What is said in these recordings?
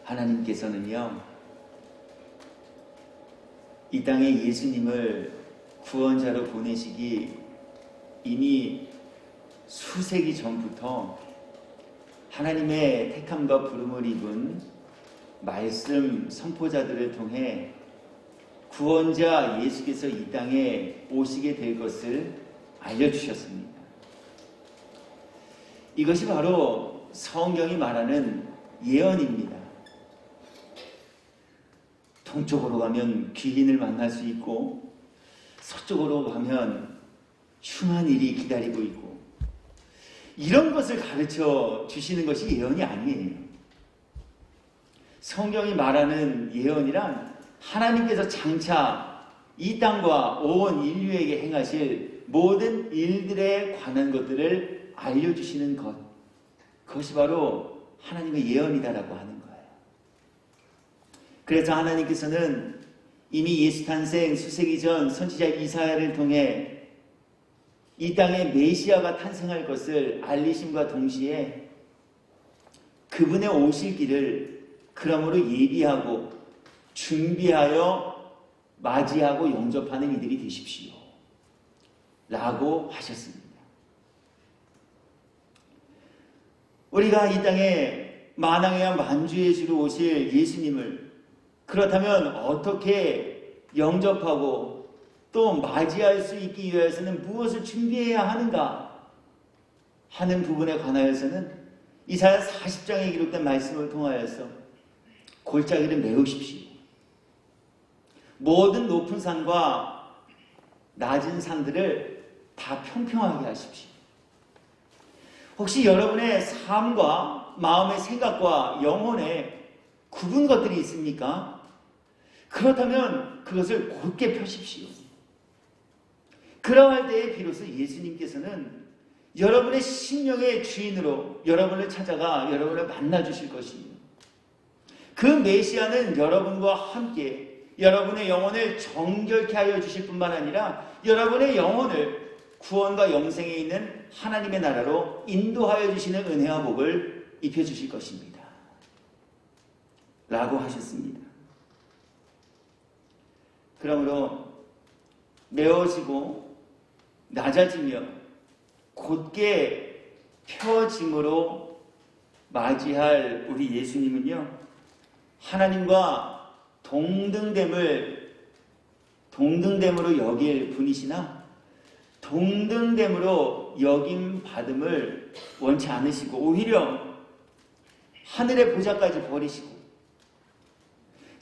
하나님께서는요, 이 땅에 예수님을 구원자로 보내시기 이미 수세기 전부터 하나님의 택함과 부름을 입은 말씀 선포자들을 통해 구원자 예수께서 이 땅에 오시게 될 것을 알려주셨습니다. 이것이 바로 성경이 말하는 예언입니다. 동쪽으로 가면 귀인을 만날 수 있고 서쪽으로 가면 흉한 일이 기다리고 있고, 이런 것을 가르쳐 주시는 것이 예언이 아니에요. 성경이 말하는 예언이란 하나님께서 장차 이 땅과 온 인류에게 행하실 모든 일들에 관한 것들을 알려주시는 것, 그것이 바로 하나님의 예언이다라고 하는 거예요. 그래서 하나님께서는 이미 예수 탄생 수세기 전 선지자 이사야를 통해 이 땅에 메시아가 탄생할 것을 알리심과 동시에 그분의 오실 길을 그러므로 예비하고 준비하여 맞이하고 영접하는 이들이 되십시오 라고 하셨습니다. 우리가 이 땅에 만왕의 만주의 주로 오실 예수님을 그렇다면 어떻게 영접하고 또 맞이할 수 있기 위해서는 무엇을 준비해야 하는가 하는 부분에 관하여서는 이사야 40장에 기록된 말씀을 통하여서 골짜기를 메우십시오. 모든 높은 산과 낮은 산들을 다 평평하게 하십시오. 혹시 여러분의 삶과 마음의 생각과 영혼에 굽은 것들이 있습니까? 그렇다면 그것을 곧게 펴십시오. 그러할 때에 비로소 예수님께서는 여러분의 심령의 주인으로 여러분을 찾아가 여러분을 만나 주실 것입니다. 그 메시아는 여러분과 함께 여러분의 영혼을 정결케 하여 주실 뿐만 아니라 여러분의 영혼을 구원과 영생에 있는 하나님의 나라로 인도하여 주시는 은혜와 복을 입혀 주실 것입니다 라고 하셨습니다. 그러므로 메워지고 낮아지며 곧게 펴짐으로 맞이할 우리 예수님은요, 하나님과 동등됨으로 여길 분이시나 동등됨으로 여김 받음을 원치 않으시고 오히려 하늘의 보좌까지 버리시고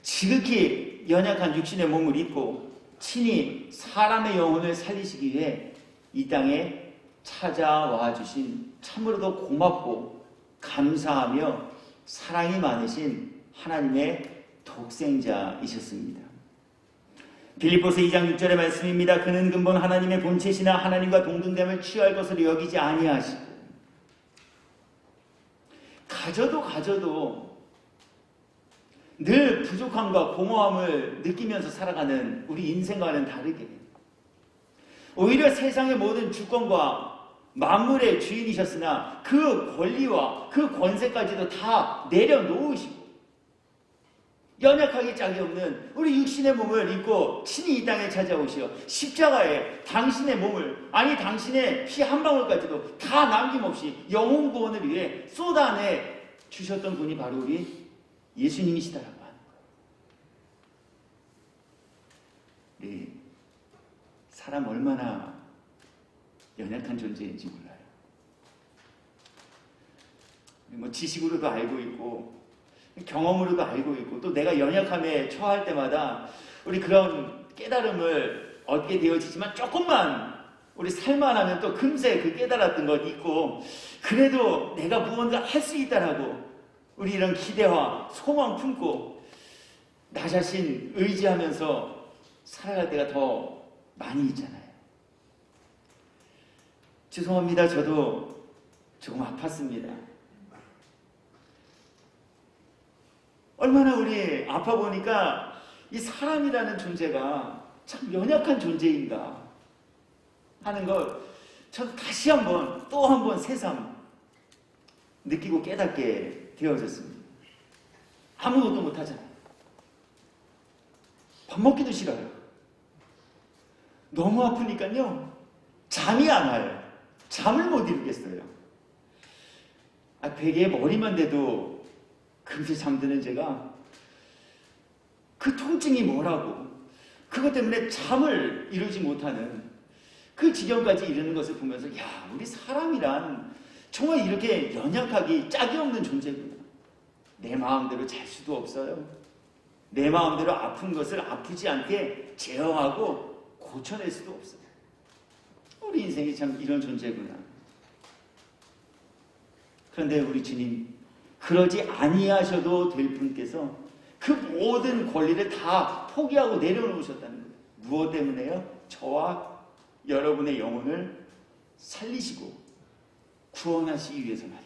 지극히 연약한 육신의 몸을 입고 친히 사람의 영혼을 살리시기 위해 이 땅에 찾아와 주신 참으로도 고맙고 감사하며 사랑이 많으신 하나님의 독생자이셨습니다. 빌립보서 2장 6절의 말씀입니다. 그는 근본 하나님의 본체시나 하나님과 동등됨을 취할 것으로 여기지 아니하시고, 가져도 늘 부족함과 공허함을 느끼면서 살아가는 우리 인생과는 다르게 오히려 세상의 모든 주권과 만물의 주인이셨으나 그 권리와 그 권세까지도 다 내려놓으시고 연약하기 짝이 없는 우리 육신의 몸을 입고 친히 이 땅에 찾아오시어 십자가에 당신의 몸을, 아니 당신의 피 한 방울까지도 다 남김없이 영혼 구원을 위해 쏟아내 주셨던 분이 바로 우리 예수님이시다라고 하는 거예요. 우리 사람 얼마나 연약한 존재인지 몰라요. 뭐 지식으로도 알고 있고 경험으로도 알고 있고 또 내가 연약함에 처할 때마다 우리 그런 깨달음을 얻게 되어지지만 조금만 우리 살만하면 또 금세 그 깨달았던 것 있고 그래도 내가 무언가 할 수 있다라고 우리 이런 기대와 소망 품고 나 자신 의지하면서 살아갈 때가 더 많이 있잖아요. 죄송합니다. 저도 조금 아팠습니다. 얼마나 우리 아파 보니까 이 사람이라는 존재가 참 연약한 존재인가 하는 걸 저도 다시 한번 또 한 번 새삼 느끼고 깨닫게 되어졌습니다. 아무것도 못하잖아요. 밥 먹기도 싫어요. 너무 아프니까요. 잠이 안 와요. 잠을 못 이루겠어요. 베개에 머리만 대도 금세 잠드는 제가 그 통증이 뭐라고, 그것 때문에 잠을 이루지 못하는 그 지경까지 이르는 것을 보면서, 야, 우리 사람이란 정말 이렇게 연약하기 짝이 없는 존재구나. 내 마음대로 잘 수도 없어요. 내 마음대로 아픈 것을 아프지 않게 제어하고 고쳐낼 수도 없어요. 우리 인생이 참 이런 존재구나. 그런데 우리 주님, 그러지 아니하셔도 될 분께서 그 모든 권리를 다 포기하고 내려놓으셨다는 거예요. 무엇 때문에요? 저와 여러분의 영혼을 살리시고 구원하시기 위해서 말이에요.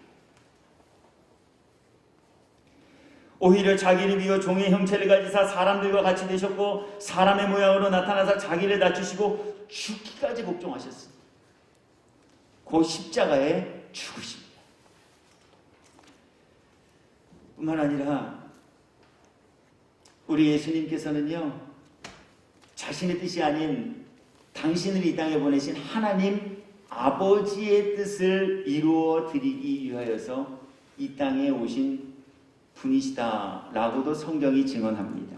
오히려 자기를 비워 종의 형체를 가지사 사람들과 같이 되셨고 사람의 모양으로 나타나서 자기를 낮추시고 죽기까지 복종하셨습니다. 그 십자가에 죽으십니다. 뿐만 아니라 우리 예수님께서는요, 자신의 뜻이 아닌 당신을 이 땅에 보내신 하나님 아버지의 뜻을 이루어 드리기 위하여서 이 땅에 오신 분이시다라고도 성경이 증언합니다.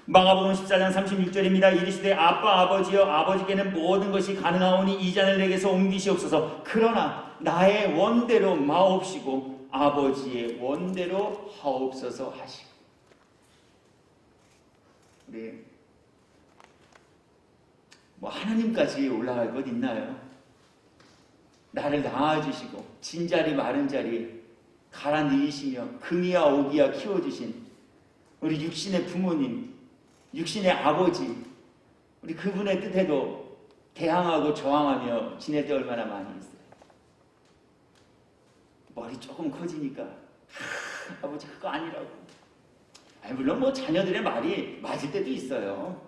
마가복음 14장 36절입니다. 이르시되 아빠 아버지여, 아버지께는 모든 것이 가능하오니 이 잔을 내게서 옮기시옵소서. 그러나 나의 원대로 마옵시고 아버지의 원대로 하옵소서 하시고. 우리 하나님까지 올라갈 것 있나요? 나를 낳아주시고 진자리 마른 자리 갈아 넣으시며 금이야 오기야 키워주신 우리 육신의 부모님, 육신의 아버지, 우리 그분의 뜻에도 대항하고 저항하며 지낼 때 얼마나 많이 있어요. 머리 조금 커지니까 아버지 그거 아니라고. 물론 자녀들의 말이 맞을 때도 있어요.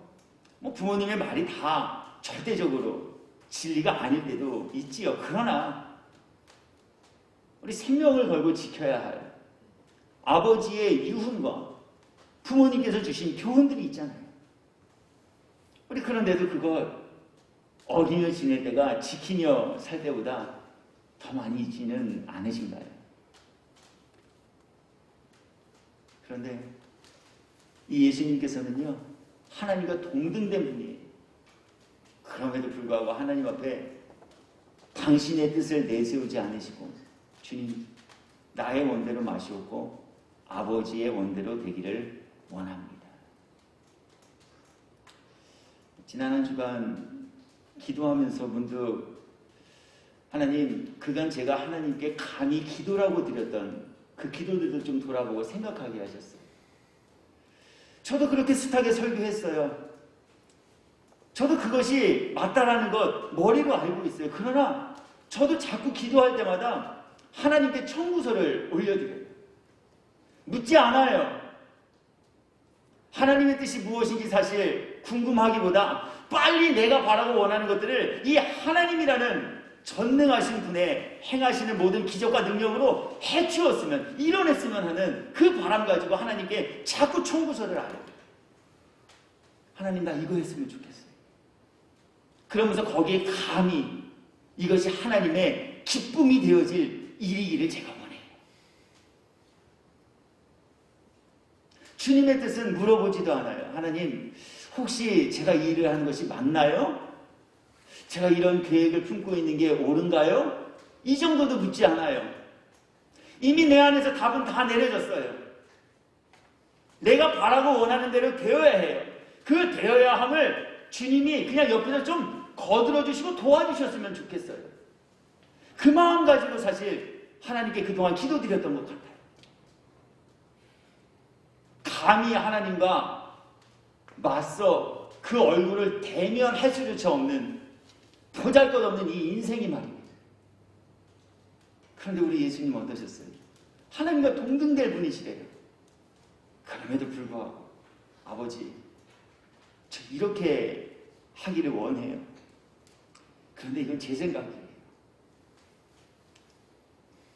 부모님의 말이 다 절대적으로 진리가 아닐 때도 있지요. 그러나 우리 생명을 걸고 지켜야 할 아버지의 유훈과 부모님께서 주신 교훈들이 있잖아요. 우리 그런데도 그걸 어린이를 지낼 때가 지키며 살 때보다 더 많이 있지는 않으신가요? 그런데 이 예수님께서는요, 하나님과 동등된 분이에요. 그럼에도 불구하고 하나님 앞에 당신의 뜻을 내세우지 않으시고, 주님, 나의 원대로 마시옵고 아버지의 원대로 되기를 원합니다. 지난 한 주간 기도하면서 문득 하나님, 그간 제가 하나님께 감히 기도라고 드렸던 그 기도들도 좀 돌아보고 생각하게 하셨어요. 저도 그렇게 숱하게 설교했어요. 저도 그것이 맞다라는 것 머리로 알고 있어요. 그러나 저도 자꾸 기도할 때마다 하나님께 청구서를 올려드려요. 묻지 않아요. 하나님의 뜻이 무엇인지 사실 궁금하기보다 빨리 내가 바라고 원하는 것들을 이 하나님이라는 전능하신 분의 행하시는 모든 기적과 능력으로 해치웠으면, 이뤄냈으면 하는 그 바람 가지고 하나님께 자꾸 청구서를 알아요. 하나님, 나 이거 했으면 좋겠어요. 그러면서 거기에 감히 이것이 하나님의 기쁨이 되어질 일이기를 제가 원해요. 주님의 뜻은 물어보지도 않아요. 하나님, 혹시 제가 이 일을 하는 것이 맞나요? 제가 이런 계획을 품고 있는 게 옳은가요? 이 정도도 묻지 않아요. 이미 내 안에서 답은 다 내려졌어요. 내가 바라고 원하는 대로 되어야 해요. 그 되어야 함을 주님이 그냥 옆에서 좀 거들어주시고 도와주셨으면 좋겠어요. 그 마음 가지고 사실 하나님께 그동안 기도드렸던 것 같아요. 감히 하나님과 맞서 그 얼굴을 대면할 수조차 없는, 보잘것없는 이 인생이 말입니다. 그런데 우리 예수님 어떠셨어요? 하나님과 동등될 분이시래요. 그럼에도 불구하고 아버지, 저 이렇게 하기를 원해요. 그런데 이건 제 생각이에요.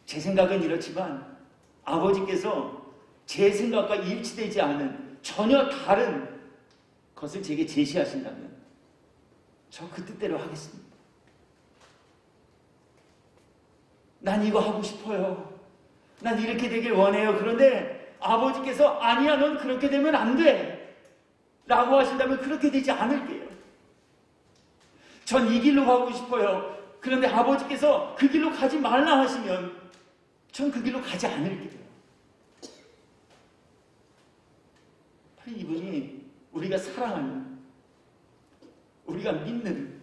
제 생각은 이렇지만 아버지께서 제 생각과 일치되지 않은 전혀 다른 것을 제게 제시하신다면 저 그 뜻대로 하겠습니다. 난 이거 하고 싶어요. 난 이렇게 되길 원해요. 그런데 아버지께서 아니야, 넌 그렇게 되면 안 돼 라고 하신다면 그렇게 되지 않을게요. 전 이 길로 가고 싶어요. 그런데 아버지께서 그 길로 가지 말라 하시면 전 그 길로 가지 않을게요. 바로 이분이 우리가 사랑하는, 우리가 믿는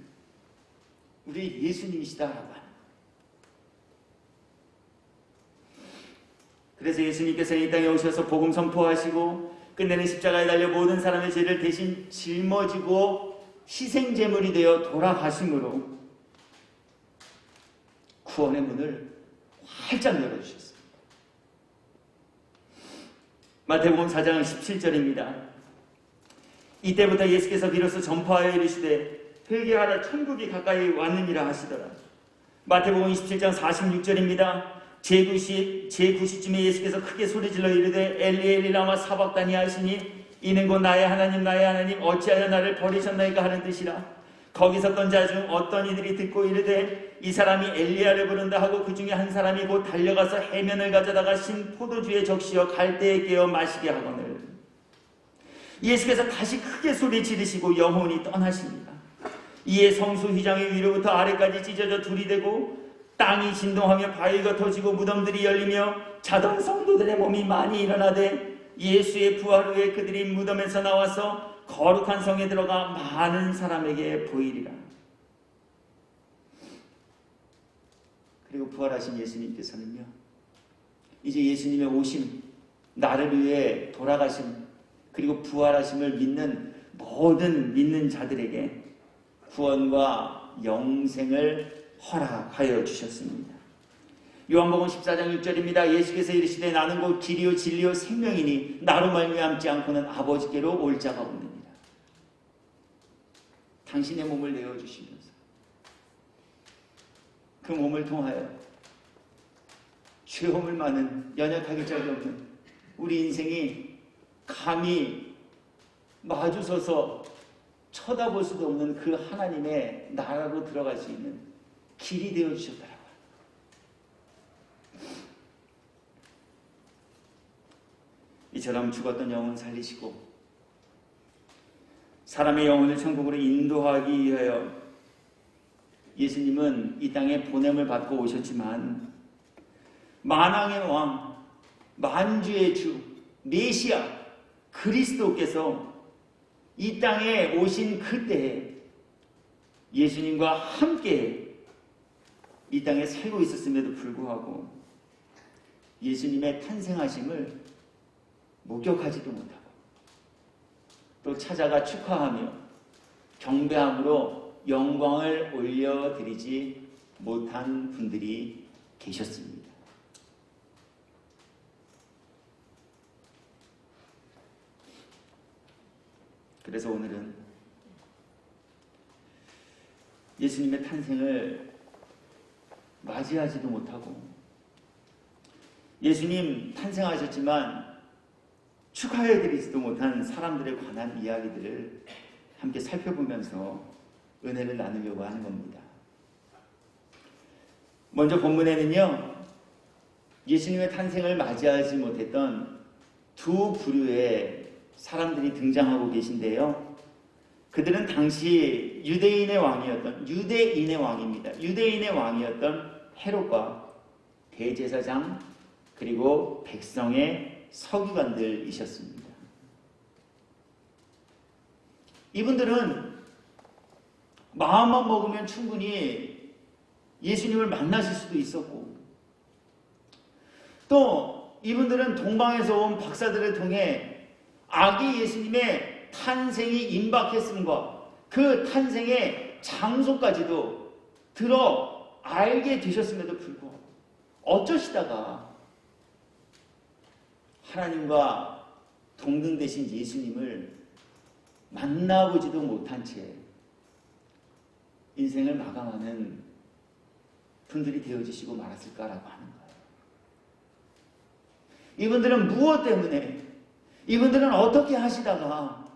우리 예수님이시다라고 하는 거예요. 그래서 예수님께서 이 땅에 오셔서 복음 선포하시고 끝내는 십자가에 달려 모든 사람의 죄를 대신 짊어지고 희생제물이 되어 돌아가심으로 구원의 문을 활짝 열어주셨습니다. 마태복음 4장 17절입니다. 이때부터 예수께서 비로소 전파하여 이르시되 회개하라 천국이 가까이 왔느니라 하시더라. 마태복음 27장 46절입니다. 제9시쯤에 예수께서 크게 소리질러 이르되 엘리 엘리 라마 사박다니 하시니 이는 곧 나의 하나님 나의 하나님 어찌하여 나를 버리셨나이까 하는 뜻이라. 거기 섰던 자 중 어떤 이들이 듣고 이르되 이 사람이 엘리야를 부른다 하고 그 중에 한 사람이 곧 달려가서 해면을 가져다가 신 포도주에 적시어 갈대에 깨어 마시게 하거늘. 예수께서 다시 크게 소리 지르시고 영혼이 떠나십니다. 이에 성소 휘장의 위로부터 아래까지 찢어져 둘이 되고 땅이 진동하며 바위가 터지고 무덤들이 열리며 자던 성도들의 몸이 많이 일어나되 예수의 부활 후에 그들이 무덤에서 나와서 거룩한 성에 들어가 많은 사람에게 보이리라. 그리고 부활하신 예수님께서는요, 이제 예수님의 오심, 나를 위해 돌아가심, 그리고 부활하심을 믿는 모든 믿는 자들에게 구원과 영생을 허락하여 주셨습니다. 요한복음 14장 6절입니다. 예수께서 이르시되 나는 곧 길이요 진리요 생명이니 나로 말미암지 않고는 아버지께로 올 자가 없느니라. 당신의 몸을 내어주시면서 그 몸을 통하여 죄업을 많은 연약하기 짝이 없는 우리 인생이 감히 마주서서 쳐다볼 수도 없는 그 하나님의 나라로 들어갈 수 있는 길이 되어주셨더라고요. 이처럼 죽었던 영혼 살리시고 사람의 영혼을 천국으로 인도하기 위하여 예수님은 이 땅에 보냄을 받고 오셨지만 만왕의 왕, 만주의 주, 메시아 그리스도께서 이 땅에 오신 그때에 예수님과 함께 이 땅에 살고 있었음에도 불구하고 예수님의 탄생하심을 목격하지도 못하고 또 찾아가 축하하며 경배함으로 영광을 올려드리지 못한 분들이 계셨습니다. 그래서 오늘은 예수님의 탄생을 맞이하지도 못하고 예수님 탄생하셨지만 축하해드리지도 못한 사람들에 관한 이야기들을 함께 살펴보면서 은혜를 나누려고 하는 겁니다. 먼저 본문에는요, 예수님의 탄생을 맞이하지 못했던 두 부류의 사람들이 등장하고 계신데요. 그들은 당시 유대인의 왕입니다. 유대인의 왕이었던 헤롯과 대제사장 그리고 백성의 서기관들이셨습니다. 이분들은 마음만 먹으면 충분히 예수님을 만나실 수도 있었고 또 이분들은 동방에서 온 박사들을 통해 아기 예수님의 탄생이 임박했음과 그 탄생의 장소까지도 들어 알게 되셨음에도 불구하고 어쩌시다가 하나님과 동등되신 예수님을 만나보지도 못한 채 인생을 마감하는 분들이 되어지시고 말았을까라고 하는 거예요. 이분들은 무엇 때문에, 이분들은 어떻게 하시다가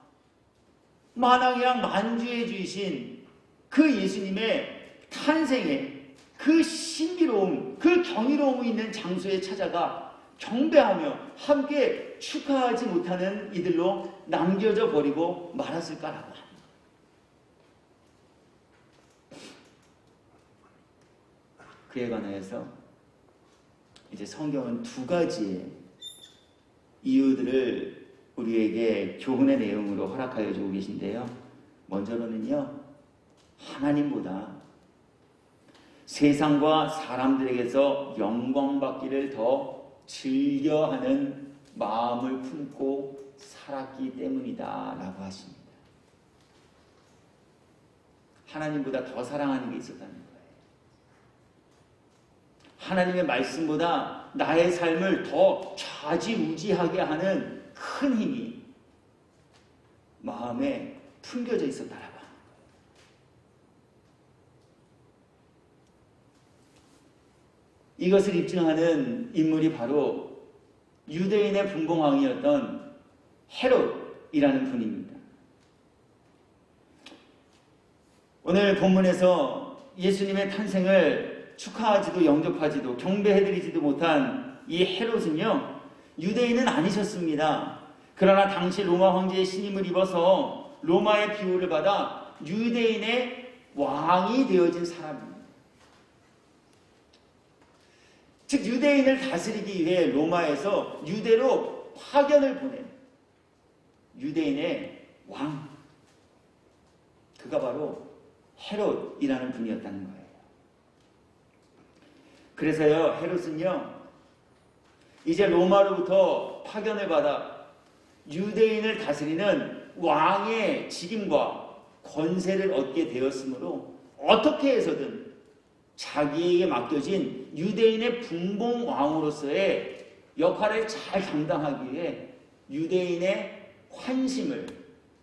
만왕양 만주해 주신 그 예수님의 탄생에 그 신비로움, 그 경이로움이 있는 장소에 찾아가 경배하며 함께 축하하지 못하는 이들로 남겨져 버리고 말았을까라고 합니다. 그에 관하여서 이제 성경은 두 가지의 이유들을 우리에게 교훈의 내용으로 허락하여 주고 계신데요. 먼저로는요, 하나님보다 세상과 사람들에게서 영광받기를 더 즐겨하는 마음을 품고 살았기 때문이다 라고 하십니다. 하나님보다 더 사랑하는 게 있었다는 거예요. 하나님의 말씀보다 나의 삶을 더 좌지우지하게 하는 큰 힘이 마음에 품겨져 있었다라고 합니다. 이것을 입증하는 인물이 바로 유대인의 분봉왕이었던 헤롯이라는 분입니다. 오늘 본문에서 예수님의 탄생을 축하하지도 영접하지도 경배해드리지도 못한 이 헤롯은요, 유대인은 아니셨습니다. 그러나 당시 로마 황제의 신임을 입어서 로마의 비호를 받아 유대인의 왕이 되어진 사람입니다. 즉 유대인을 다스리기 위해 로마에서 유대로 파견을 보낸 유대인의 왕, 그가 바로 헤롯이라는 분이었다는 거예요. 그래서요, 헤롯은요, 이제 로마로부터 파견을 받아 유대인을 다스리는 왕의 직임과 권세를 얻게 되었으므로 어떻게 해서든 자기에게 맡겨진 유대인의 분봉왕으로서의 역할을 잘 감당하기 위해 유대인의 환심을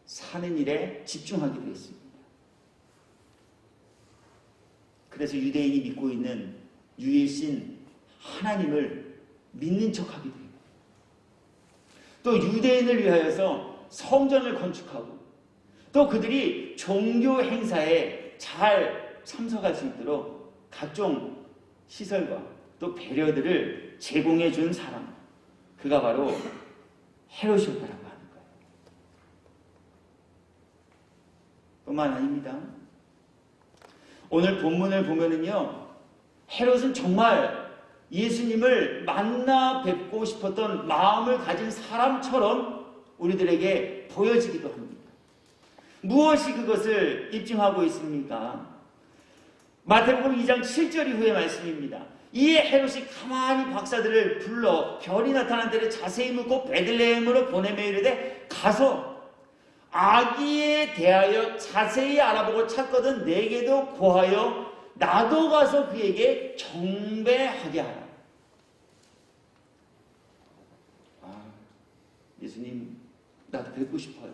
사는 일에 집중하게 되었습니다. 그래서 유대인이 믿고 있는 유일신 하나님을 믿는 척하게 됩니다. 또 유대인을 위하여서 성전을 건축하고 또 그들이 종교 행사에 잘 참석할 수 있도록 각종 시설과 또 배려들을 제공해 준 사람, 그가 바로 헤롯이었다라고 하는 거예요. 뿐만 아닙니다. 오늘 본문을 보면은요, 헤롯은 정말 예수님을 만나 뵙고 싶었던 마음을 가진 사람처럼 우리들에게 보여지기도 합니다. 무엇이 그것을 입증하고 있습니까? 마태복음 2장 7절 이후의 말씀입니다. 이 헤롯이 가만히 박사들을 불러 별이 나타난 때를 자세히 묻고 베들레헴으로 보내며 이르되 가서 아기에 대하여 자세히 알아보고 찾거든 내게도 고하여 나도 가서 그에게 경배하게 하라. 예수님, 나도 뵙고 싶어요.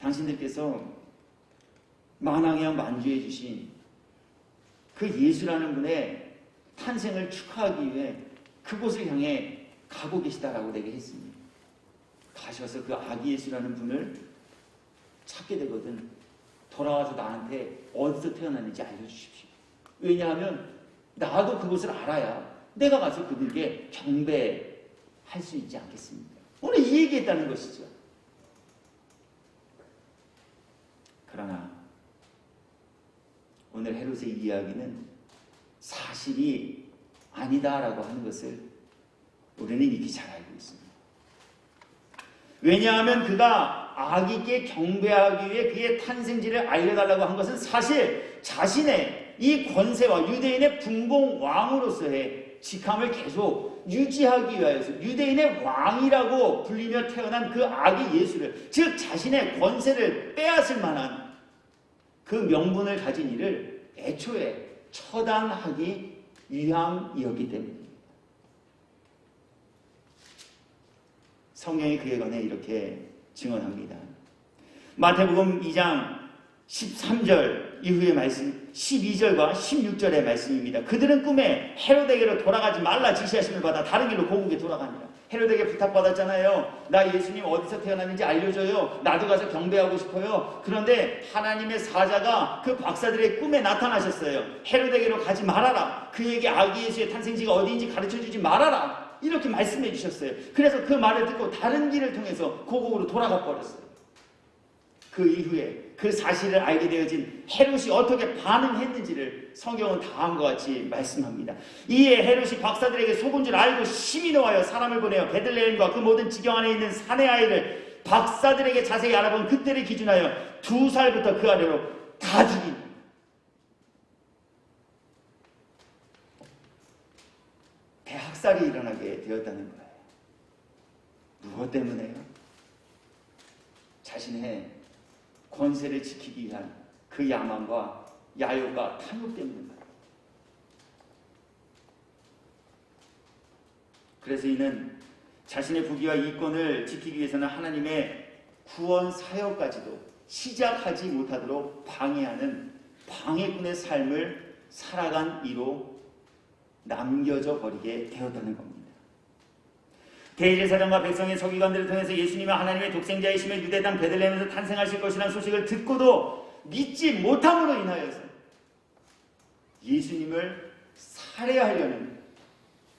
당신들께서 만왕양 만주해 주신 그 예수라는 분의 탄생을 축하하기 위해 그곳을 향해 가고 계시다라고 내게 했습니다. 가셔서 그 아기 예수라는 분을 찾게 되거든 돌아와서 나한테 어디서 태어났는지 알려주십시오. 왜냐하면 나도 그곳을 알아야 내가 가서 그들에게 경배할 수 있지 않겠습니까? 오늘 이 얘기했다는 것이죠. 그러나 오늘 헤롯의 이야기는 사실이 아니다라고 하는 것을 우리는 이미 잘 알고 있습니다. 왜냐하면 그가 아기께 경배하기 위해 그의 탄생지를 알려달라고 한 것은 사실 자신의 이 권세와 유대인의 분봉왕으로서의 직함을 계속 유지하기 위하여서 유대인의 왕이라고 불리며 태어난 그 아기 예수를, 즉 자신의 권세를 빼앗을 만한 그 명분을 가진 이를 애초에 처단하기 위함이었기 때문입니다. 성경이 그에 관해 이렇게 증언합니다. 마태복음 2장 13절 이후의 말씀, 12절과 16절의 말씀입니다. 그들은 꿈에 헤로데게로 돌아가지 말라 지시하심을 받아 다른 길로 고국에 돌아가니라. 헤로데게 부탁받았잖아요. 나 예수님 어디서 태어났는지 알려줘요. 나도 가서 경배하고 싶어요. 그런데 하나님의 사자가 그 박사들의 꿈에 나타나셨어요. 헤로데게로 가지 말아라. 그에게 아기 예수의 탄생지가 어디인지 가르쳐주지 말아라. 이렇게 말씀해 주셨어요. 그래서 그 말을 듣고 다른 길을 통해서 고국으로 돌아가 버렸어요. 그 이후에 그 사실을 알게 되어진 헤롯이 어떻게 반응했는지를 성경은 다음과 같이 말씀합니다. 이에 헤롯이 박사들에게 속은 줄 알고 심히 노하여 사람을 보내어 베들레헴과 그 모든 지경 안에 있는 사내 아이를 박사들에게 자세히 알아본 그때를 기준하여 2살부터 그 아래로 다 죽인. 대학살이 일어나게 되었다는 거예요. 무엇 때문에요? 자신의 권세를 지키기 위한 그 야망과 야욕과 탐욕 때문에 말이에요. 그래서 이는 자신의 부귀와 이권을 지키기 위해서는 하나님의 구원 사역까지도 시작하지 못하도록 방해하는 방해꾼의 삶을 살아간 이로 남겨져 버리게 되었다는 겁니다. 대제사장과 백성의 서기관들을 통해서 예수님은 하나님의 독생자이심을 유대 땅 베들레헴에서 탄생하실 것이라는 소식을 듣고도 믿지 못함으로 인하여서 예수님을 살해하려는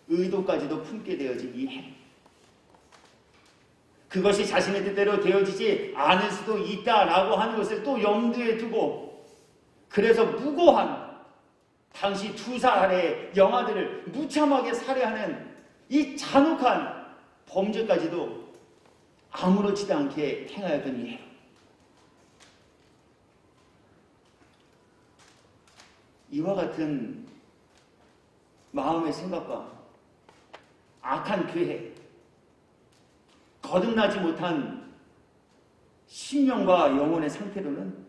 의도까지도 품게 되어진 이 행. 그것이 자신의 뜻대로 되어지지 않을 수도 있다라고 하는 것을 또 염두에 두고 그래서 무고한 당시 2살 아래의 영아들을 무참하게 살해하는 이 잔혹한 범죄까지도 아무렇지도 않게 행하였던 이 헤롯. 이와 같은 마음의 생각과 악한 계획, 거듭나지 못한 심령과 영혼의 상태로는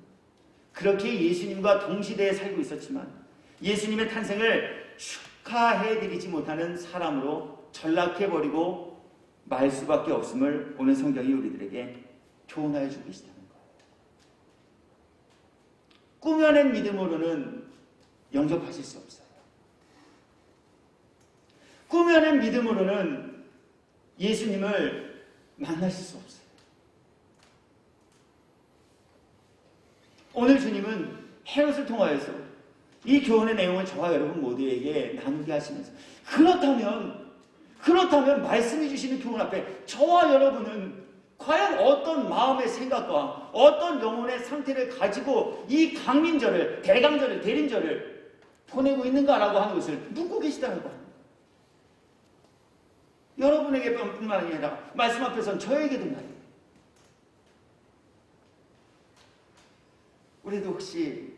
그렇게 예수님과 동시대에 살고 있었지만 예수님의 탄생을 축하해드리지 못하는 사람으로 전락해버리고 말 수밖에 없음을 오늘 성경이 우리들에게 교훈하여 주고 계시다는 거예요. 꾸며낸 믿음으로는 영접하실 수 없어요. 꾸며낸 믿음으로는 예수님을 만나실 수 없어요. 오늘 주님은 헤롯을 통하여서 이 교훈의 내용을 저와 여러분 모두에게 나누게 하시면서 그렇다면 말씀해 주시는 교훈 앞에 저와 여러분은 과연 어떤 마음의 생각과 어떤 영혼의 상태를 가지고 이 강림절을, 대강절을, 대림절을 보내고 있는가라고 하는 것을 묻고 계시다는 거예요. 여러분에게뿐만 아니라 말씀 앞에서는 저에게도 말이에요. 우리도 혹시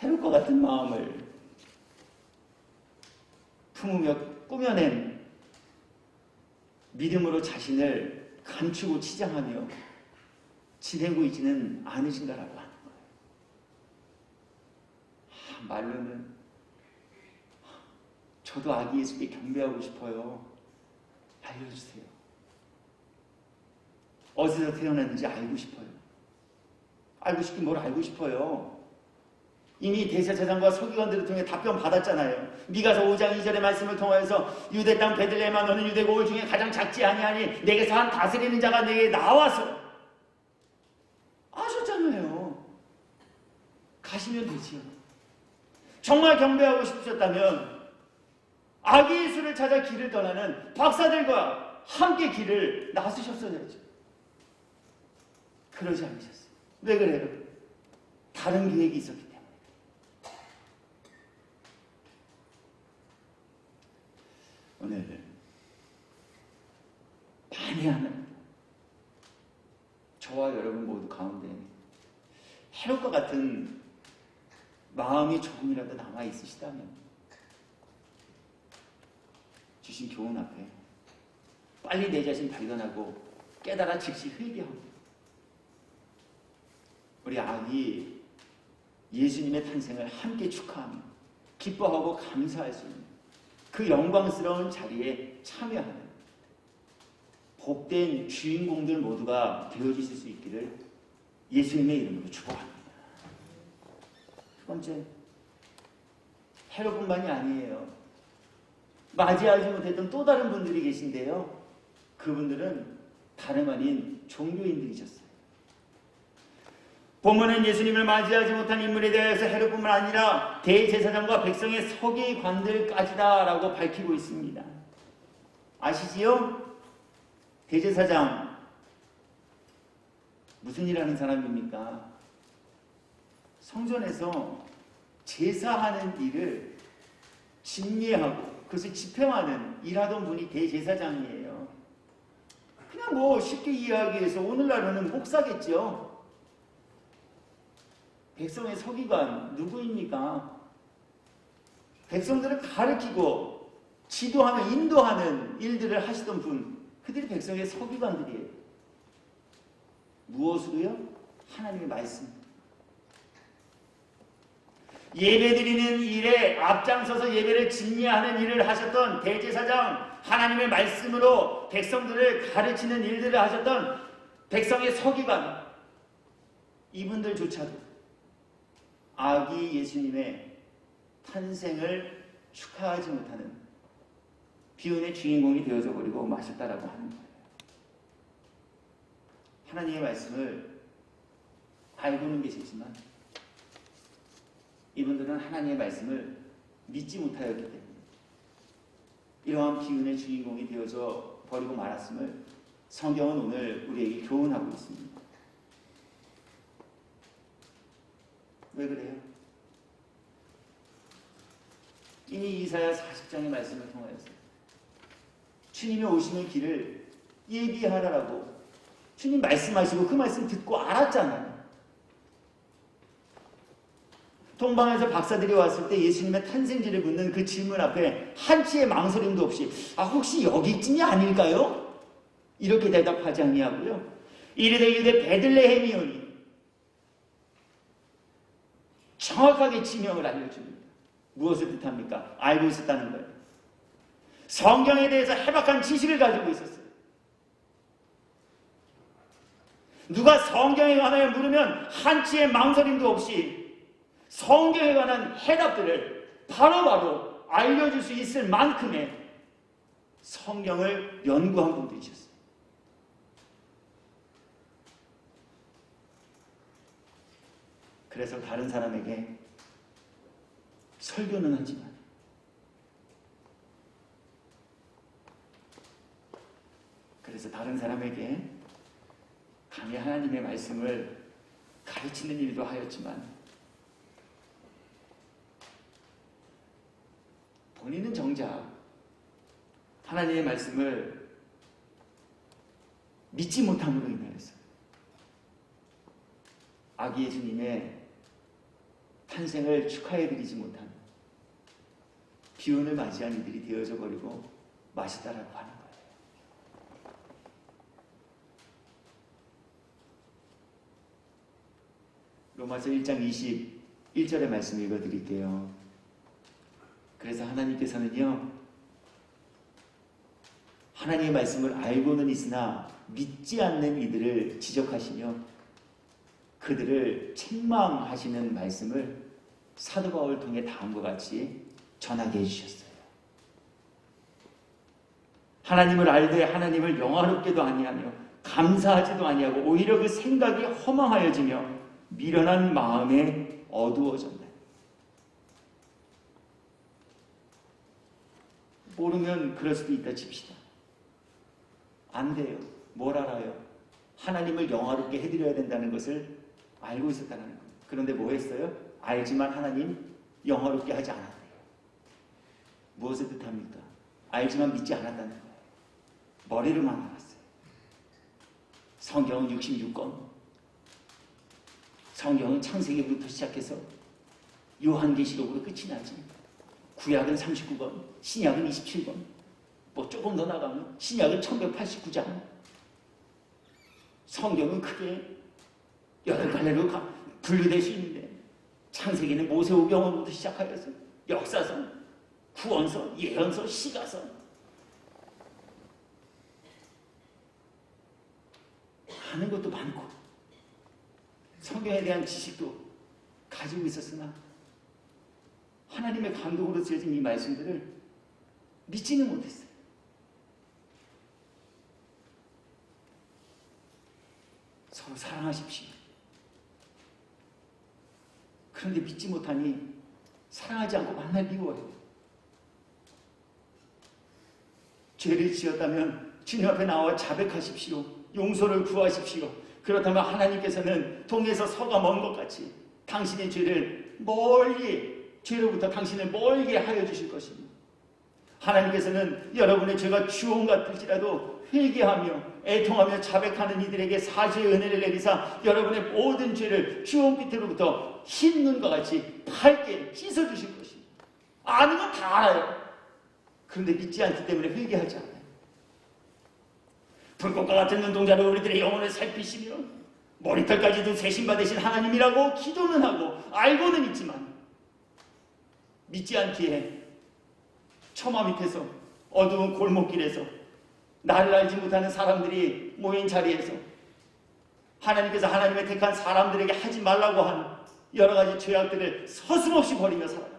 헤롯과 같은 마음을 품으며 꾸며낸 믿음으로 자신을 감추고 치장하며 지내고 있지는 않으신가라고 하는 거예요. 말로는 저도 아기 예수께 경배하고 싶어요. 알려주세요. 어디서 태어났는지 알고 싶어요. 알고 싶긴 뭘 알고 싶어요. 이미 대제사장과 서기관들을 통해 답변 받았잖아요. 미가서 5장 2절의 말씀을 통하여서 유대 땅 베들레헴아 너는 유대 고을 중에 가장 작지 아니하니 내게서 한 다스리는 자가 내게 나와서 아셨잖아요. 가시면 되지요. 정말 경배하고 싶으셨다면 아기 예수를 찾아 길을 떠나는 박사들과 함께 길을 나서셨어야죠. 그러지 않으셨어요. 왜 그래요? 다른 계획이 있었기 때문에. 오늘 반해하는 저와 여러분 모두 가운데 헤롯과 같은 마음이 조금이라도 남아 있으시다면 주신 교훈 앞에 빨리 내 자신 발견하고 깨달아 즉시 회개하고 우리 아기 예수님의 탄생을 함께 축하하며 기뻐하고 감사할 수 있는 그 영광스러운 자리에 참여하는 복된 주인공들 모두가 되어주실 수 있기를 예수님의 이름으로 축복합니다. 번째, 헤롯뿐만이 아니에요. 맞이하지 못했던 또 다른 분들이 계신데요. 그분들은 다름 아닌 종교인들이셨어요. 본문은 예수님을 맞이하지 못한 인물에 대해서 헤롯뿐만 아니라 대제사장과 백성의 서기관들까지다라고 밝히고 있습니다. 아시지요? 대제사장 무슨 일 하는 사람입니까? 성전에서 제사하는 일을 집례하고 그것을 집행하는 일하던 분이 대제사장이에요. 그냥 뭐 쉽게 이해하기 위해서 오늘날로는 목사겠죠. 백성의 서기관 누구입니까? 백성들을 가르치고 지도하며 인도하는 일들을 하시던 분, 그들이 백성의 서기관들이에요. 무엇으로요? 하나님의 말씀. 예배드리는 일에 앞장서서 예배를 집례하는 일을 하셨던 대제사장, 하나님의 말씀으로 백성들을 가르치는 일들을 하셨던 백성의 서기관, 이분들조차도 아기 예수님의 탄생을 축하하지 못하는 비운의 주인공이 되어져 버리고 마셨다라고 하는 거예요. 하나님의 말씀을 알고는 계시지만 이분들은 하나님의 말씀을 믿지 못하였기 때문에 이러한 비운의 주인공이 되어져 버리고 말았음을 성경은 오늘 우리에게 교훈하고 있습니다. 왜 그래요? 이미 이사야 40장의 말씀을 통하여서 주님의 오시는 길을 예비하라라고 주님 말씀하시고 그 말씀 듣고 알았잖아요. 동방에서 박사들이 왔을 때 예수님의 탄생지를 묻는 그 질문 앞에 한치의 망설임도 없이 혹시 여기쯤이 아닐까요? 이렇게 대답하지 아니하고요. 이르되 유대 베들레헴이오니 정확하게 지명을 알려줍니다. 무엇을 뜻합니까? 알고 있었다는 거예요. 성경에 대해서 해박한 지식을 가지고 있었어요. 누가 성경에 관하여 물으면 한치의 망설임도 없이 성경에 관한 해답들을 바로바로 알려줄 수 있을 만큼의 성경을 연구한 분들이셨어요. 그래서 다른 사람에게 설교는 하지만 그래서 다른 사람에게 감히 하나님의 말씀을 가르치는 일도 하였지만 본인은 정작 하나님의 말씀을 믿지 못함으로 인하여서 아기 예수님의 탄생을 축하해드리지 못한 비운을 맞이한 이들이 되어져 버리고 마시다라고 하는 거예요. 로마서 1장 21절의 말씀 읽어드릴게요. 그래서 하나님께서는요, 하나님의 말씀을 알고는 있으나 믿지 않는 이들을 지적하시며 그들을 책망하시는 말씀을 사도 바울을 통해 다음과 같이 전하게 해주셨어요. 하나님을 알되 하나님을 영화롭게도 아니하며 감사하지도 아니하고 오히려 그 생각이 허망하여지며 미련한 마음에 어두워졌다. 모르면 그럴 수도 있다 칩시다. 안 돼요. 뭘 알아요? 하나님을 영화롭게 해드려야 된다는 것을 알고 있었다는 거예요. 그런데 뭐 했어요? 알지만 하나님 영화롭게 하지 않았대요. 무엇을 뜻합니까? 알지만 믿지 않았다는 거예요. 머리로만 알았어요. 성경은 66권. 성경은 창세기부터 시작해서 요한계시록으로 끝이 나지. 구약은 39권, 신약은 27권. 뭐 조금 더 나가면 신약은 1189장. 성경은 크게 8갈래로 분류될 수 있는데 창세기는 모세오경으로부터 시작하여서 역사서, 구원서, 예언서, 시가서 아는 것도 많고 성경에 대한 지식도 가지고 있었으나 하나님의 감독으로 쓰여진 이 말씀들을 믿지는 못했어요. 서로 사랑하십시오. 그런데 믿지 못하니 사랑하지 않고 만날 미워해요. 죄를 지었다면 주님 앞에 나와 자백하십시오. 용서를 구하십시오. 그렇다면 하나님께서는 동에서 서가 먼 것 같이 당신의 죄로부터 당신을 멀게 하여 주실 것입니다. 하나님께서는 여러분의 죄가 주홍 같을지라도 회개하며 애통하며 자백하는 이들에게 사죄의 은혜를 내리사 여러분의 모든 죄를 주홍빛으로부터 흰 눈과 같이 밝게 씻어주실 것입니다. 아는 건 다 알아요. 그런데 믿지 않기 때문에 회개하지 않아요. 불꽃과 같은 눈동자로 우리들의 영혼을 살피시며 머리털까지도 세심받으신 하나님이라고 기도는 하고 알고는 있지만 믿지 않기에 처마 밑에서 어두운 골목길에서 나를 알지 못하는 사람들이 모인 자리에서 하나님께서 하나님의 택한 사람들에게 하지 말라고 한 여러 가지 죄악들을 서슴없이 버리며 살아요.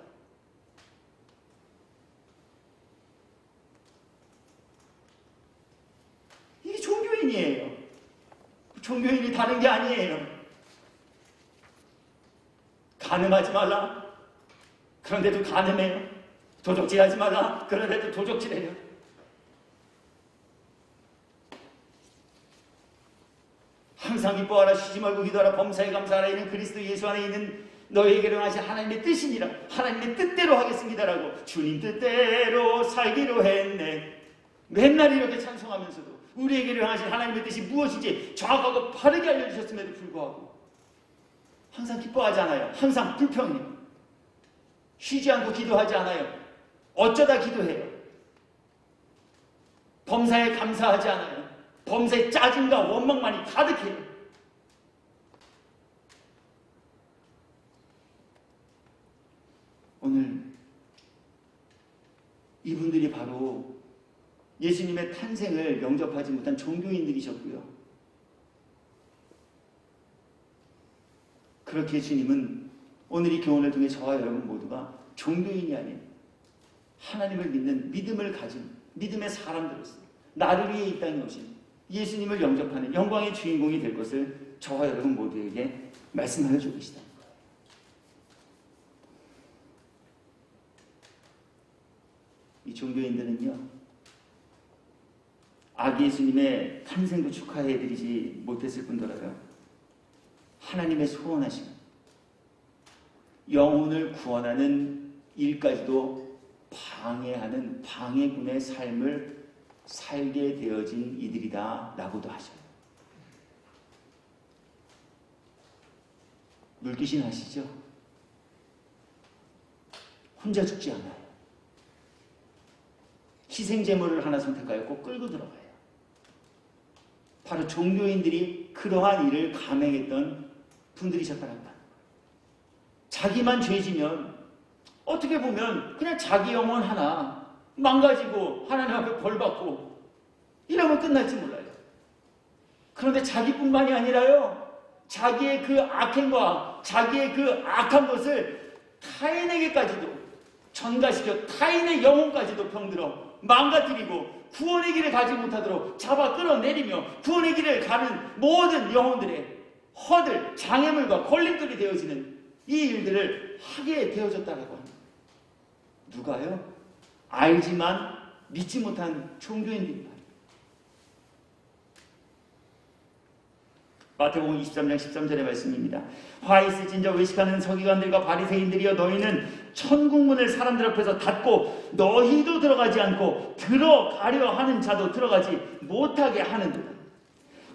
이게 종교인이에요. 종교인이 다른 게 아니에요. 간음하지 말라. 그런데도 간음해요. 도적질하지 말라. 그런데도 도적질해요. 항상 기뻐하라. 쉬지 말고 기도하라. 범사에 감사하라. 이는 그리스도 예수 안에 있는 너희에게로 하신 하나님의 뜻이니라. 하나님의 뜻대로 하겠습니다라고 주님 뜻대로 살기로 했네. 맨날 이렇게 찬송하면서도 우리에게로 하신 하나님의 뜻이 무엇인지 정확하고 바르게 알려주셨음에도 불구하고 항상 기뻐하지 않아요. 항상 불평해요. 쉬지 않고 기도하지 않아요. 어쩌다 기도해요. 범사에 감사하지 않아요. 범사에 짜증과 원망만이 가득해요. 오늘 이분들이 바로 예수님의 탄생을 영접하지 못한 종교인들이셨고요. 그렇게 주님은 오늘 이 교훈을 통해 저와 여러분 모두가 종교인이 아닌 하나님을 믿는 믿음을 가진 믿음의 사람들로서 나를 위해 이 땅에 오신 예수님을 영접하는 영광의 주인공이 될 것을 저와 여러분 모두에게 말씀하여 주고 계시다. 이 종교인들은요, 아기 예수님의 탄생도 축하해드리지 못했을 뿐더러요, 하나님의 소원하심, 영혼을 구원하는 일까지도 방해하는 방해군의 삶을 살게 되어진 이들이다 라고도 하셔요. 물귀신 아시죠? 혼자 죽지 않아요. 희생제물을 하나 선택하여 꼭 끌고 들어가요. 바로 종교인들이 그러한 일을 감행했던 분들이셨다는 것. 자기만 죄지면 어떻게 보면 그냥 자기 영혼 하나 망가지고 하나님 앞에 벌받고 이러면 끝날지 몰라요. 그런데 자기뿐만이 아니라요, 자기의 그 악행과 자기의 그 악한 것을 타인에게까지도 전가시켜 타인의 영혼까지도 병들어 망가뜨리고 구원의 길을 가지 못하도록 잡아 끌어내리며 구원의 길을 가는 모든 영혼들의 허들, 장애물과 걸림돌이 되어지는 이 일들을 하게 되어졌다라고 합니다. 누가요? 알지만 믿지 못한 종교인들입니다. 마태복음 23장 13절의 말씀입니다. 화 있을진저 외식하는 서기관들과 바리새인들이여, 너희는 천국문을 사람들 앞에서 닫고 너희도 들어가지 않고 들어가려 하는 자도 들어가지 못하게 하는도다.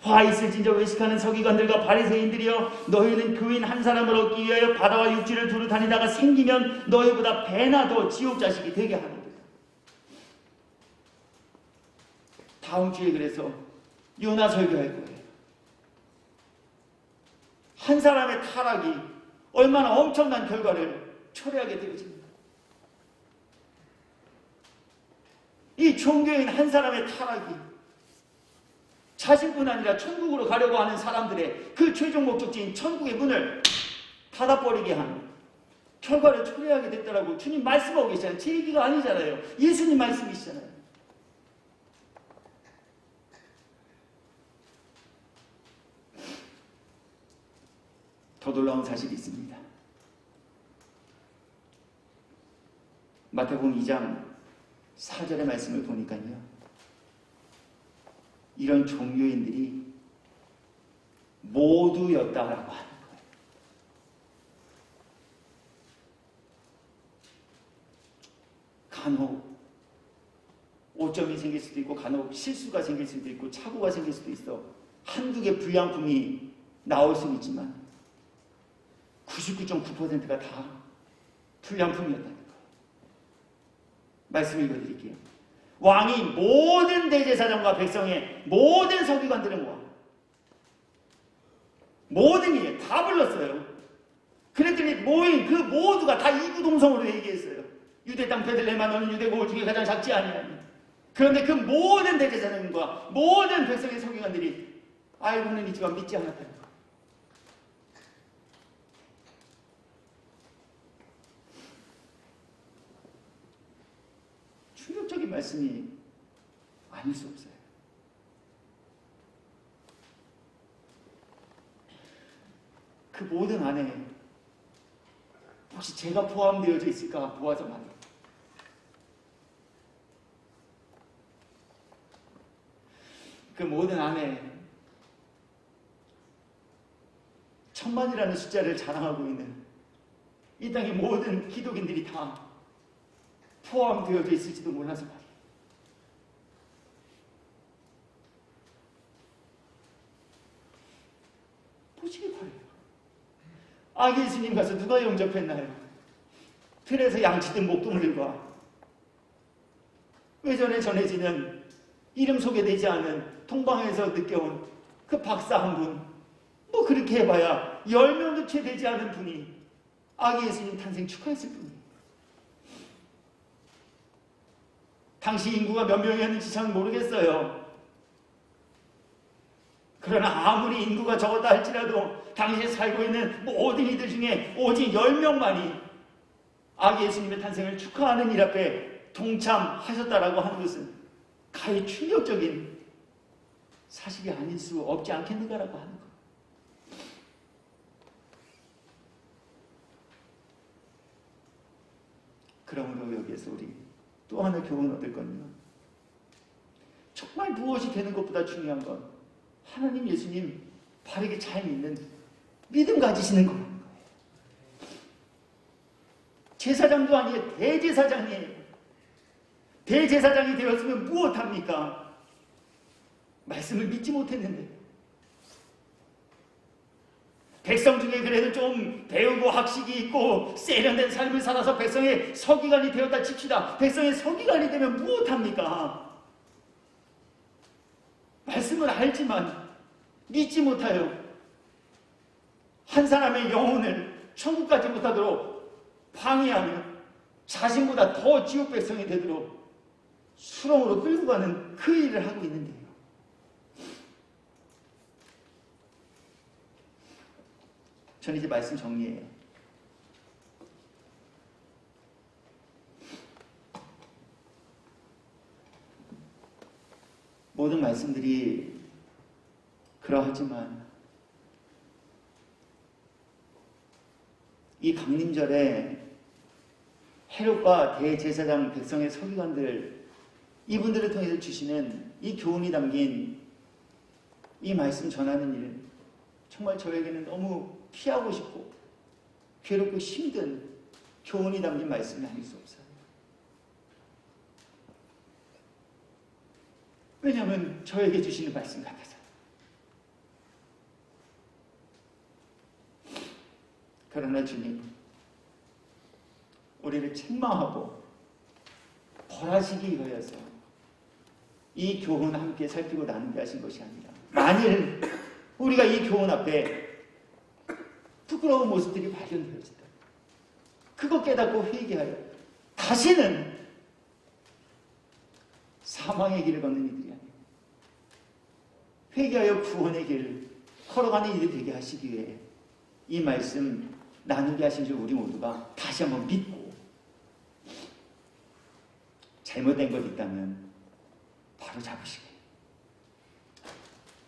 화 있을진저 외식하는 서기관들과 바리새인들이여, 너희는 교인 한 사람을 얻기 위하여 바다와 육지를 두루 다니다가 생기면 너희보다 배나 더 지옥 자식이 되게 하는도다. 다음 주에 그래서 요나 설교할 거예요. 한 사람의 타락이 얼마나 엄청난 결과를 초래하게 되어집니다. 이 종교인 한 사람의 타락이 자신뿐 아니라 천국으로 가려고 하는 사람들의 그 최종 목적지인 천국의 문을 닫아버리게 하는 결과를 초래하게 됐다라고 주님 말씀하고 계시잖아요. 제 얘기가 아니잖아요. 예수님 말씀이시잖아요. 더 놀라운 사실이 있습니다. 마태복음 2장 4절의 말씀을 보니까요, 이런 종교인들이 모두였다라고 하는 거예요. 간혹 오점이 생길 수도 있고, 간혹 실수가 생길 수도 있고, 착오가 생길 수도 있어. 한두 개 불량품이 나올 수는 있지만 99.9%가 다 불량품이었다는 거예요. 말씀 읽어드릴게요. 왕이 모든 대제사장과 백성의 모든 서기관들을 모아 모든 일 다 불렀어요. 그랬더니 모인 그 모두가 다 이구동성으로 얘기했어요. 유대 땅 베들레헴아 너는 유대 고을 중에 가장 작지 아니하니. 그런데 그 모든 대제사장과 모든 백성의 서기관들이 알고는 있지만 믿지 않았다는 거예요. 충격적인 말씀이 아닐 수 없어요. 그 모든 안에 혹시 제가 포함되어져 있을까 보아서 말이에요. 그 모든 안에 1000만이라는 숫자를 자랑하고 있는 이 땅의 모든 기독인들이 다 포함되어져 있을지도 몰라서 말이에요. 보시기 바래요. 아기 예수님 가서 누가 영접했나요? 틀에서 양치든 목동들과 외전에 전해지는 이름 소개되지 않은 동방에서 느껴온 그 박사 한 분, 뭐 그렇게 해봐야 10명도 채 되지 않은 분이 아기 예수님 탄생 축하했을 뿐이에요. 당시 인구가 몇 명이었는지 잘 모르겠어요. 그러나 아무리 인구가 적었다 할지라도 당시에 살고 있는 모든 이들 중에 오직 10명만이 아기 예수님의 탄생을 축하하는 일 앞에 동참하셨다라고 하는 것은 가히 충격적인 사실이 아닐 수 없지 않겠는가라고 하는 것. 그러므로 여기에서 우리 또 하나 교훈 얻을 건요, 정말 무엇이 되는 것보다 중요한 건 하나님 예수님 바르게 잘 믿는 믿음 가지시는 거라는 거예요. 제사장도 아니에요. 대제사장이에요. 대제사장이 되었으면 무엇합니까? 말씀을 믿지 못했는데, 백성 중에 그래도 좀 배우고 학식이 있고 세련된 삶을 살아서 백성의 서기관이 되었다 칩시다. 백성의 서기관이 되면 무엇합니까? 말씀을 알지만 믿지 못하여 한 사람의 영혼을 천국까지 못하도록 방해하며 자신보다 더 지옥 백성이 되도록 수렁으로 끌고 가는 그 일을 하고 있는데요. 저는 이제 말씀 정리해요. 모든 말씀들이 그러하지만 이 강림절에 헤롯과 대제사장 백성의 서기관들, 이분들을 통해서 주시는 이 교훈이 담긴 이 말씀 전하는 일, 정말 저에게는 너무 피하고 싶고 괴롭고 힘든 교훈이 담긴 말씀이 아닐 수 없어요. 왜냐하면 저에게 주시는 말씀 같아서. 그러나 주님, 우리를 책망하고 벌하시기 위하여서 이 교훈 함께 살피고 나누게 하신 것이 아니라, 만일 우리가 이 교훈 앞에 부끄러운 모습들이 발견되어진다, 그거 깨닫고 회개하여 다시는 사망의 길을 걷는 이들이 아니라 회개하여 구원의 길을 걸어가는 이들이 되게 하시기 위해 이 말씀 나누게 하신 줄 우리 모두가 다시 한번 믿고, 잘못된 것 있다면 바로 잡으시고,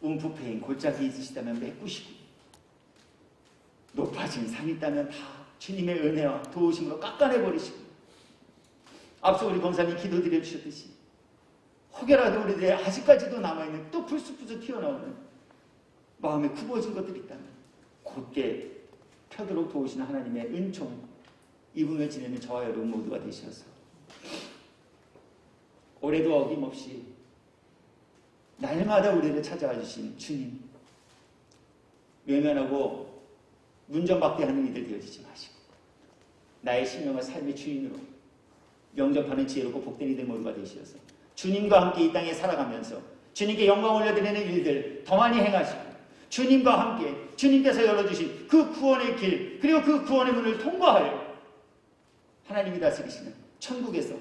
움푹패인 골짜기 있으시다면 메꾸시고, 높아진 산이 있다면 다 주님의 은혜와 도우심으로 깎아내버리시고, 앞서 우리 권사님이 기도드려 주셨듯이 혹여라도 우리들의 아직까지도 남아있는 또 불쑥불쑥 튀어나오는 마음에 굽어진 것들이 있다면 곧게 펴도록 도우시는 하나님의 은총 입으며 지내는 저와 여러분 모두가 되셔서 올해도 어김없이 날마다 우리를 찾아와 주신 주님, 외면하고 문전박대하는 이들 되어지지 마시고 나의 신명과 삶의 주인으로 영접하는 지혜롭고 복된 이들 모두가 되시어서 주님과 함께 이 땅에 살아가면서 주님께 영광 올려드리는 일들 더 많이 행하시고, 주님과 함께 주님께서 열어주신 그 구원의 길, 그리고 그 구원의 문을 통과하여 하나님이 다스리시는 천국에서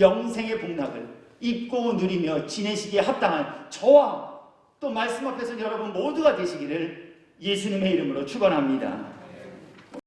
영생의 복락을 입고 누리며 지내시기에 합당한 저와 또 말씀 앞에서 여러분 모두가 되시기를 예수님의 이름으로 축원합니다.